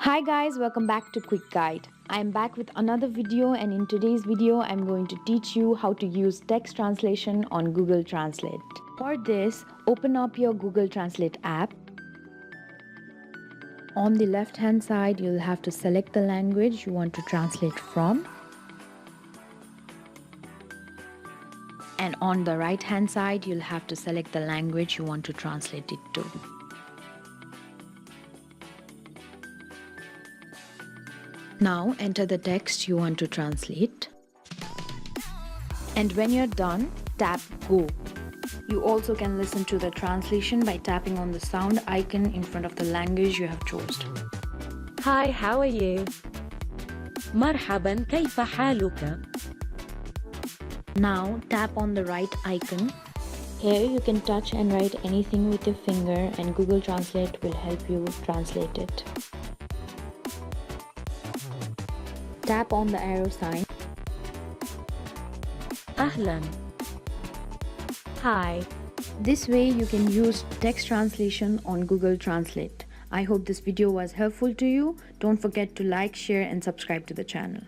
Hi guys, welcome back to Quick Guide. I am back with another video, and in today's video I'm going to teach you how to use text translation on Google Translate. For this, open up your Google Translate app. On the left hand side, you'll have to select the language you want to translate from. And on the right hand side, you'll have to select the language you want to translate it to. Now enter the text you want to translate. And when you're done, tap Go. You also can listen to the translation by tapping on the sound icon in front of the language you have chosen. Hi, how are you? مرحبا, كيف حالك? Now tap on the right icon. Here you can touch and write anything with your finger, and Google Translate will help you translate it. Tap on the arrow sign. أهلا. Hi. This way you can use text translation on Google Translate. I hope this video was helpful to you. Don't forget to like, share and subscribe to the channel.